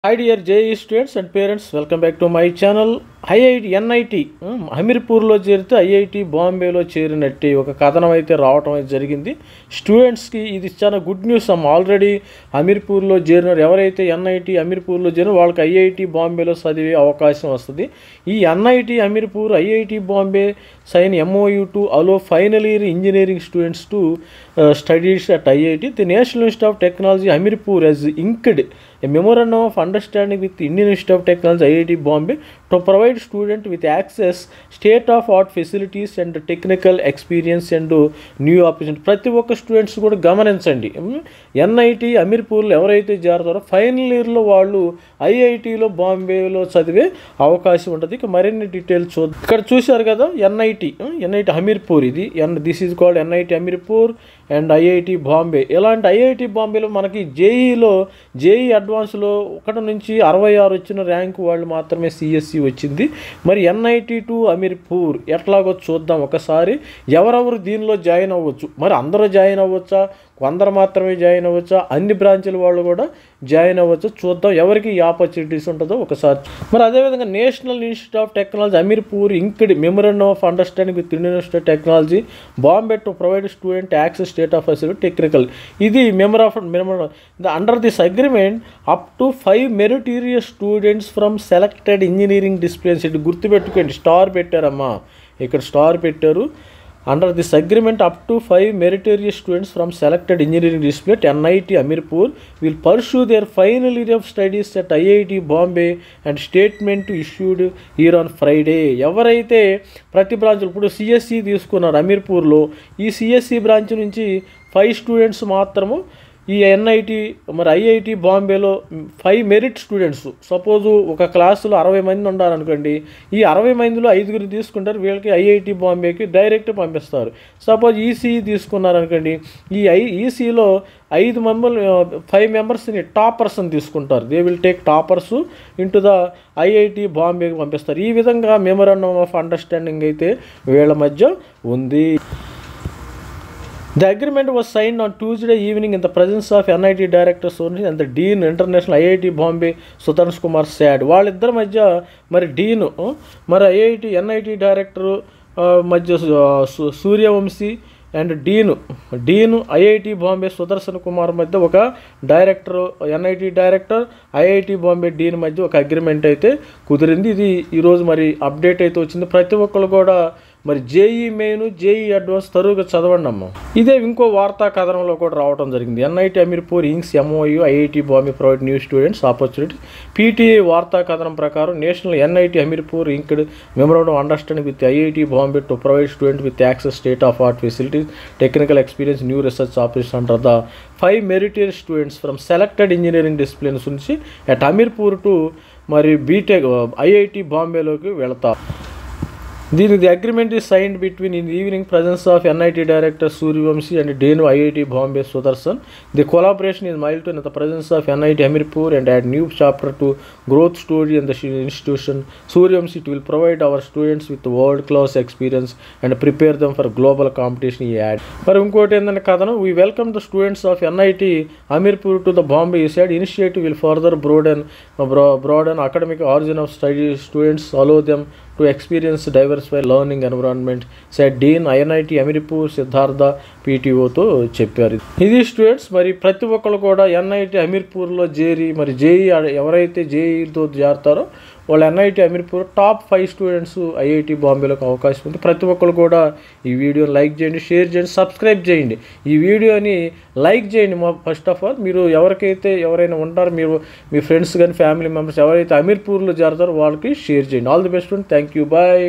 Hi dear JEE students and parents, welcome back to my channel. NIT హమీర్పూర్లో చేరితే IIT బాంబేలో చేరినట్టే ఒక కథనం అయితే రావటం అయితే జరిగింది. స్టూడెంట్స్కి ఇది చాలా గుడ్ న్యూస్ అమ్మ. ఆల్రెడీ హమీర్పూర్లో చేరినారు ఎవరైతే ఎన్ఐటి హమీర్పూర్లో చేరిన వాళ్ళకి ఐఐటి బాంబేలో చదివే అవకాశం వస్తుంది. ఈ NIT Hamirpur IIT Bombay sign MOU to allow final year engineering students to studies at IIT. The National Institute of Technology Hamirpur has inked a memorandum of understanding with the Indian Institute of Technology IIT Bombay to provide students with access state-of-art facilities and technical experience and new opportunities. ప్రతి ఒక్క students కూడా గమనించండి, NIT హమీర్పూర్లో ఎవరైతే చేరతారో final ఇయర్లో వాళ్ళు ఐఐటిలో బాంబేలో చదివే అవకాశం ఉంటుంది. ఇక మరిన్ని డీటెయిల్స్ చూద్దాం. ఇక్కడ చూశారు కదా ఎన్ఐటి హమీర్పూర్, ఇది this is called NIT Hamirpur and IIT Bombay. ఇలాంటి ఐఐటి బాంబేలో మనకి జేఈ అడ్వాన్స్లో 1 నుంచి 66 వచ్చిన ర్యాంక్ వాళ్ళు మాత్రమే సిఎస్సి వచ్చింది. మరి ఎన్ఐటి టు హమీర్పూర్ ఎట్లాగో చూద్దాం ఒకసారి. ఎవరెవరు దీనిలో జాయిన్ అవ్వచ్చు, మరి అందరూ జాయిన్ అవ్వచ్చా, కొందరు మాత్రమే జాయిన్ అవ్వచ్చా, అన్ని బ్రాంచుల వాళ్ళు కూడా జాయిన్ అవ్వచ్చు, చూద్దాం ఎవరికి ఈ ఆపర్చునిటీస్ ఉంటుందో ఒకసారి. మరి అదేవిధంగా National Institute of Technology Hamirpur inked memorandum of understanding with Indian Institute of Technology Bombay to provide student access state of facility technical. ఇది under this agreement up to 5 meritorious students from selected engineering disciplines. ఇటు గుర్తుపెట్టుకోండి, star పెట్టారమ్మా, ఇక్కడ star పెట్టారు. Under this agreement, up to 5 meritorious students from selected engineering discipline at NIT Hamirpur will pursue their final year of studies at IIT Bombay and statement issued here on Friday. ఎవరైతే ప్రతి బ్రాంచ్లో ఇప్పుడు CSC తీసుకున్నారు హమీర్పూర్లో, ఈ CSC branch నుంచి 5 students మాత్రము ఈ NIT మరి ఐఐటి బాంబేలో 5 మెరిట్ స్టూడెంట్స్. సపోజు ఒక క్లాసులో 60 మంది ఉండాలనుకోండి, ఈ 60 మందిలో 5 తీసుకుంటారు, వీళ్ళకి ఐఐటి బాంబేకి డైరెక్ట్ పంపిస్తారు. సపోజ్ ఈసీఈ తీసుకున్నారనుకోండి, ఈ ఈసీలో 5 మెంబర్స్ని టాపర్స్ని తీసుకుంటారు. They will take toppers into the IIT బాంబేకి పంపిస్తారు. ఈ విధంగా మెమోరాండం ఆఫ్ అండర్స్టాండింగ్ అయితే వీళ్ళ మధ్య ఉంది. The agreement was signed on Tuesday evening in the presence of NIT Director Soni and the Dean International IIT Bombay Sudhanshu Kumar said. వాళ్ళిద్దరి మధ్య మరి డీన్ మరి ఐఐటి ఎన్ఐటి డైరెక్టర్ మధ్య Suryavanshi and dean IIT Bombay Sudarshan Kumar మధ్య ఒక director, NIT director IIT Bombay dean మధ్య ఒక agreement అయితే కుదిరింది. ఇది ఈరోజు మరి అప్డేట్ అయితే వచ్చింది. ప్రతి ఒక్కరు కూడా మరి జేఈ మెయిన్, జేఈ అడ్వాన్స్ తరువుగా చదవండి అమ్మ. ఇదే ఇంకో వార్తా కథనంలో కూడా రావడం జరిగింది. NIT Hamirpur inks MOU IIT Bombay provide new students opportunity. PTI వార్తా కథనం ప్రకారం national NIT Hamirpur inked memorandum understanding with IIT Bombay to provide student with access state of art facilities technical experience new research operation under the 5 meritorious students from selected engineering disciplines నుంచి at Hamirpur to మరి BTech IIT బాంబేలోకి వెళతారు. The agreement is signed between in the evening presence of NIT Director Suryavamshi and Dean IIT Bombay Sudarshan. The collaboration is milestone in the presence of NIT Hamirpur and add new chapter to growth story in the institution. Suryavamshi will provide our students with world-class experience and prepare them for global competition. He added. For inkoti endante kadanu, we welcome the students of NIT Hamirpur to the Bombay. He said initiative will further broaden academic origin of study students, allow them to experience diversified learning environment, said Dean INIT Hamirpur Siddhartha పీటీఓతో చెప్పారు. ఇది students, మరి ప్రతి ఒక్కరు కూడా NIT హమీర్పూర్లో చేరి మరి JEE ఎవరైతే జేఈతో చేరతారో వాళ్ళు NIT Hamirpur top 5 students IIT బాంబేలోకి అవకాశం ఉంది. ప్రతి ఒక్కరు కూడా ఈ వీడియోని లైక్ చేయండి, షేర్ చేయండి, సబ్స్క్రైబ్ చేయండి. ఈ వీడియోని లైక్ చేయండి. ఫస్ట్ ఆఫ్ ఆల్ మీరు ఎవరైనా ఉంటారో మీరు మీ ఫ్రెండ్స్ కానీ ఫ్యామిలీ మెంబర్స్ ఎవరైతే హమీర్పూర్లో చేరతారో వాళ్ళకి షేర్ చేయండి. All the best, thank you, bye.